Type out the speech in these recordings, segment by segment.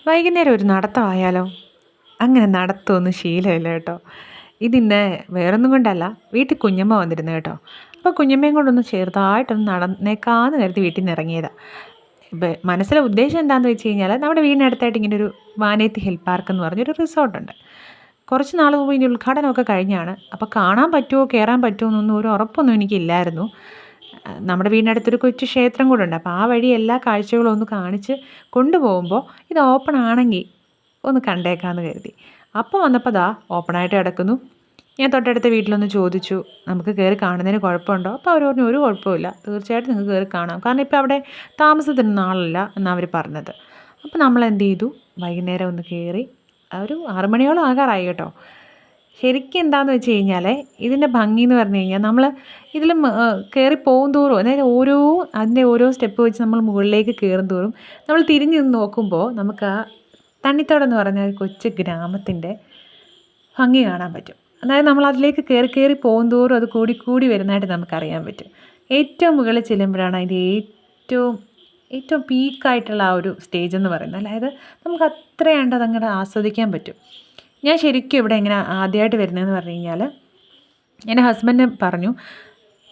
വൈകുന്നേരം ഒരു നടത്തമായാലോ? അങ്ങനെ നടത്തമൊന്നും ശീലമില്ല കേട്ടോ. ഇതിൻ്റെ വേറൊന്നും കൊണ്ടല്ല, വീട്ടിൽ കുഞ്ഞമ്മ വന്നിരുന്നു കേട്ടോ. അപ്പോൾ കുഞ്ഞമ്മയും കൊണ്ടൊന്ന് ചെറുതായിട്ടൊന്ന് നടന്നേക്കാന്ന് കരുതി വീട്ടിൽ നിന്ന് ഇറങ്ങിയതാണ്. മനസ്സിലെ ഉദ്ദേശം എന്താണെന്ന് വെച്ച് കഴിഞ്ഞാൽ, നമ്മുടെ വീടിനടുത്തായിട്ട് ഇങ്ങനെ ഒരു വാനേത്തി ഹിൽ പാർക്ക് എന്ന് പറഞ്ഞൊരു റിസോർട്ടുണ്ട്. കുറച്ച് നാൾ മുമ്പ് ഇതിൻ്റെ ഉദ്ഘാടനമൊക്കെ കഴിഞ്ഞാണ്. അപ്പോൾ കാണാൻ പറ്റുമോ കയറാൻ പറ്റുമോ എന്നൊന്നും ഒരു ഉറപ്പൊന്നും എനിക്കില്ലായിരുന്നു. നമ്മുടെ വീടിനടുത്തൊരു കൊച്ചു ക്ഷേത്രം കൂടെ ഉണ്ട്. അപ്പോൾ ആ വഴി എല്ലാ കാഴ്ചകളും ഒന്ന് കാണിച്ച് കൊണ്ടുപോകുമ്പോൾ ഇത് ഓപ്പൺ ആണെങ്കിൽ ഒന്ന് കണ്ടേക്കാമെന്ന് കരുതി. അപ്പോൾ വന്നപ്പോൾ ദാ ഓപ്പണായിട്ട് കിടക്കുന്നു. ഞാൻ തൊട്ടടുത്ത വീട്ടിലൊന്ന് ചോദിച്ചു, നമുക്ക് കയറി കാണുന്നതിന് കുഴപ്പമുണ്ടോ? അപ്പോൾ അവർ പറഞ്ഞു ഒരു കുഴപ്പമില്ല, തീർച്ചയായിട്ടും നിങ്ങൾക്ക് കയറി കാണാം, കാരണം ഇപ്പോൾ അവിടെ താമസത്തിനൊന്നും ആളില്ല എന്നാണ് അവർ പറഞ്ഞത്. അപ്പോൾ നമ്മൾ എന്ത് ചെയ്തു, വൈകുന്നേരം ഒന്ന് കയറി. ഒരു 6 മണിയോളം ആകാറായി കേട്ടോ. ശരിക്കും എന്താണെന്ന് വെച്ച് കഴിഞ്ഞാൽ ഇതിൻ്റെ ഭംഗി എന്ന് പറഞ്ഞു കഴിഞ്ഞാൽ, നമ്മൾ ഇതിൽ കയറി പോകും തോറും, അതായത് അതിൻ്റെ ഓരോ സ്റ്റെപ്പ് വെച്ച് നമ്മൾ മുകളിലേക്ക് കയറും തോറും നമ്മൾ തിരിഞ്ഞ് നിന്ന് നോക്കുമ്പോൾ നമുക്ക് ആ തണ്ണിത്തോടെന്ന് എന്ന് പറഞ്ഞ ഒരു കൊച്ചു ഗ്രാമത്തിൻ്റെ ഭംഗി കാണാൻ പറ്റും. അതായത് നമ്മൾ അതിലേക്ക് കയറി കയറി പോകും തോറും അത് കൂടി കൂടി വരുന്നതായിട്ട് നമുക്കറിയാൻ പറ്റും. ഏറ്റവും മുകളിൽ ചെല്ലുമ്പോഴാണ് അതിൻ്റെ ഏറ്റവും ഏറ്റവും പീക്കായിട്ടുള്ള ആ ഒരു സ്റ്റേജ് എന്ന് പറയുന്നത്. അതായത് നമുക്ക് അത്രയാണ്ട് അതങ്ങോട്ട് ആസ്വദിക്കാൻ പറ്റും. ഞാൻ ശരിക്കും ഇവിടെ ഇങ്ങനെ ആദ്യമായിട്ട് വരുന്നതെന്ന് പറഞ്ഞു കഴിഞ്ഞാൽ, എൻ്റെ ഹസ്ബൻഡ് പറഞ്ഞു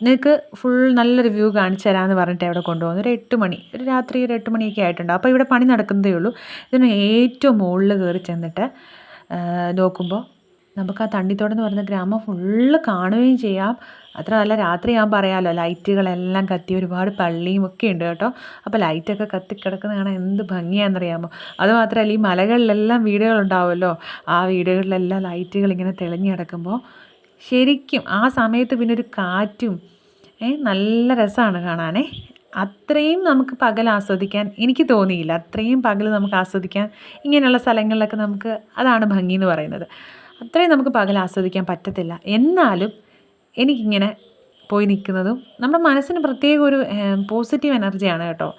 നിനക്ക് ഫുൾ നല്ലൊരു വ്യൂ കാണിച്ചു തരാമെന്ന് പറഞ്ഞിട്ട് അവിടെ കൊണ്ടുപോകുന്നു. ഒരു 8 മണി, ഒരു രാത്രി ഒരു 8 മണിയൊക്കെ ആയിട്ടുണ്ട്. അപ്പോൾ ഇവിടെ പണി നടക്കുന്നതേ ഉള്ളൂ. ഇതിന് ഏറ്റവും മുകളിൽ കയറി ചെന്നിട്ട് നോക്കുമ്പോൾ നമുക്ക് ആ തണ്ണിത്തോടെന്ന് എന്ന് പറയുന്ന ഗ്രാമം ഫുള്ള് കാണുകയും ചെയ്യാം. മാത്രമല്ല രാത്രി ഞാൻ പറയാമല്ലോ, ലൈറ്റുകളെല്ലാം കത്തി, ഒരുപാട് പള്ളിയും ഒക്കെ ഉണ്ട് കേട്ടോ. അപ്പോൾ ലൈറ്റൊക്കെ കത്തിക്കിടക്കുന്ന കാണാൻ എന്ത് ഭംഗിയാണെന്നറിയാമോ? അതുമാത്രമല്ല ഈ മലകളിലെല്ലാം വീടുകളുണ്ടാവുമല്ലോ, ആ വീടുകളിലെല്ലാം ലൈറ്റുകൾ ഇങ്ങനെ തെളിഞ്ഞ് കിടക്കുമ്പോൾ ശരിക്കും ആ സമയത്ത് പിന്നെ ഒരു കാറ്റും നല്ല രസമാണ് കാണാനേ. അത്രയും നമുക്ക് പകൽ ആസ്വദിക്കാൻ എനിക്ക് തോന്നിയില്ല. അത്രയും പകൽ നമുക്ക് ആസ്വദിക്കാൻ ഇങ്ങനെയുള്ള സ്ഥലങ്ങളിലൊക്കെ നമുക്ക് അതാണ് ഭംഗി എന്ന് പറയുന്നത്. അത്രയും നമുക്ക് പകൽ ആസ്വദിക്കാൻ പറ്റത്തില്ല. എന്നാലും എനിക്കിങ്ങനെ പോയി നിൽക്കുന്നതും നമ്മുടെ മനസ്സിന് പ്രത്യേക ഒരു പോസിറ്റീവ് എനർജിയാണ് കേട്ടോ.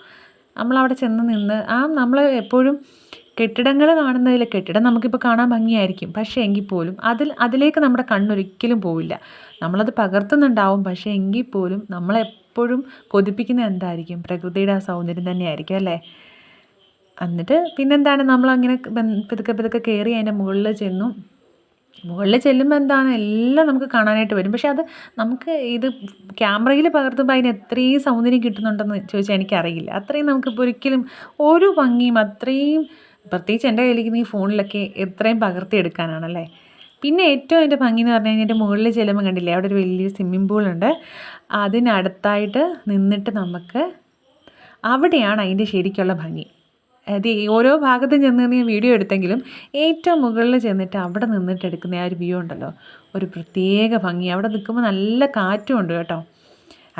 നമ്മളവിടെ ചെന്ന് നിന്ന് നമ്മൾ എപ്പോഴും കെട്ടിടങ്ങൾ കാണുന്നതിൽ, കെട്ടിടം നമുക്കിപ്പോൾ കാണാൻ ഭംഗിയായിരിക്കും, പക്ഷേ എങ്കിൽ പോലും അതിലേക്ക് നമ്മുടെ കണ്ണൊരിക്കലും പോവില്ല. നമ്മളത് പകർത്തുന്നുണ്ടാവും, പക്ഷേ എങ്കിൽ പോലും നമ്മളെപ്പോഴും കൊതിപ്പിക്കുന്ന എന്തായിരിക്കും? പ്രകൃതിയുടെ ആ സൗന്ദര്യം തന്നെയായിരിക്കും അല്ലേ? എന്നിട്ട് പിന്നെന്താണ്, നമ്മളങ്ങനെ പതുക്കെ പതുക്കെ കയറി അതിൻ്റെ മുകളിൽ ചെല്ലുമ്പോൾ എന്താണ്, എല്ലാം നമുക്ക് കാണാനായിട്ട് വരും. പക്ഷേ അത് നമുക്ക് ഇത് ക്യാമറയിൽ പകർത്തുമ്പോൾ അതിന് എത്രയും സൗന്ദര്യം കിട്ടുന്നുണ്ടെന്ന് ചോദിച്ചാൽ എനിക്കറിയില്ല. അത്രയും നമുക്കിപ്പോൾ ഒരിക്കലും ഒരു ഭംഗിയും അത്രയും, പ്രത്യേകിച്ച് എൻ്റെ കയ്യിലിരിക്കുന്ന ഈ ഫോണിലൊക്കെ എത്രയും പകർത്തിയെടുക്കാനാണല്ലേ. പിന്നെ ഏറ്റവും അതിൻ്റെ ഭംഗി എന്ന് പറഞ്ഞു കഴിഞ്ഞാൽ മുകളിൽ ചെല്ലുമ്പോൾ കണ്ടില്ലേ, അവിടെ ഒരു വലിയ സ്വിമ്മിംഗ് പൂളുണ്ട്. അതിനടുത്തായിട്ട് നിന്നിട്ട് നമുക്ക് അവിടെയാണ് അതിൻ്റെ ശരിക്കുള്ള ഭംഗി. അത് ഓരോ ഭാഗത്തും ചെന്ന് നിന്ന് വീഡിയോ എടുത്തെങ്കിലും ഏറ്റവും മുകളിൽ ചെന്നിട്ട് അവിടെ നിന്നിട്ട് എടുക്കുന്ന ആ ഒരു വ്യൂ ഉണ്ടല്ലോ, ഒരു പ്രത്യേക ഭംഗി. അവിടെ നിൽക്കുമ്പോൾ നല്ല കാറ്റും ഉണ്ട് കേട്ടോ.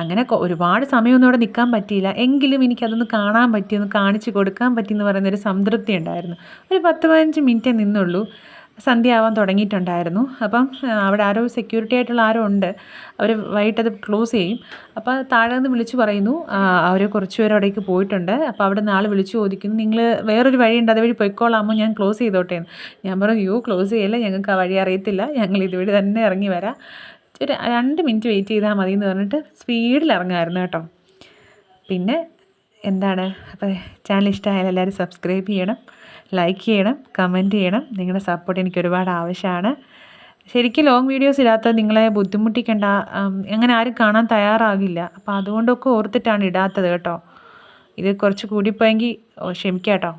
അങ്ങനെ ഒരുപാട് സമയമൊന്നും അവിടെ നിൽക്കാൻ പറ്റിയില്ല, എങ്കിലും എനിക്കതൊന്ന് കാണാൻ പറ്റി, ഒന്ന് കാണിച്ച് കൊടുക്കാൻ പറ്റിയെന്ന് പറയുന്നൊരു സംതൃപ്തി ഉണ്ടായിരുന്നു. ഒരു 10-15 മിനിറ്റേ നിന്നുള്ളൂ. സന്ധ്യ ആവാൻ തുടങ്ങിയിട്ടുണ്ടായിരുന്നു. അപ്പം അവിടെ ആരോ സെക്യൂരിറ്റി ആയിട്ടുള്ള ആരോ ഉണ്ട്, അവർ വൈകിട്ടത് ക്ലോസ് ചെയ്യും. അപ്പോൾ താഴെ നിന്ന് വിളിച്ച് പറയുന്നു അവർ കുറച്ച് പേർ അവിടേക്ക് പോയിട്ടുണ്ട്. അപ്പോൾ അവിടെ നിന്ന് ആൾ വിളിച്ച് ചോദിക്കുന്നു, നിങ്ങൾ വേറൊരു വഴിയുണ്ട് അതുവഴി പൊയ്ക്കോളാമോ, ഞാൻ ക്ലോസ് ചെയ്തോട്ടെ എന്ന്. ഞാൻ പറഞ്ഞു അയ്യോ ക്ലോസ് ചെയ്യല്ല, ഞങ്ങൾക്ക് ആ വഴി അറിയത്തില്ല, ഞങ്ങൾ ഇതുവഴി തന്നെ ഇറങ്ങി വരാം, ഒരു 2 മിനിറ്റ് വെയിറ്റ് ചെയ്താൽ മതി എന്ന് പറഞ്ഞിട്ട് സ്പീഡിൽ ഇറങ്ങാമായിരുന്നു കേട്ടോ. പിന്നെ എന്താണ്, അപ്പോൾ ചാനൽ ഇഷ്ടമായാൽ എല്ലാവരും സബ്സ്ക്രൈബ് ചെയ്യണം, ലൈക്ക് ചെയ്യണം, കമൻറ്റ് ചെയ്യണം. നിങ്ങളുടെ സപ്പോർട്ട് എനിക്ക് ഒരുപാട് ആവശ്യമാണ്. ശരിക്കും ലോങ് വീഡിയോസ് ഇടാത്തത് നിങ്ങളെ ബുദ്ധിമുട്ടിക്കേണ്ട, അങ്ങനെ ആരും കാണാൻ തയ്യാറാകില്ല. അപ്പോൾ അതുകൊണ്ടൊക്കെ ഓർത്തിട്ടാണ് ഇടാത്തത് കേട്ടോ. ഇത് കുറച്ച് കൂടിപ്പോയെങ്കിൽ ക്ഷമിക്കാം കേട്ടോ.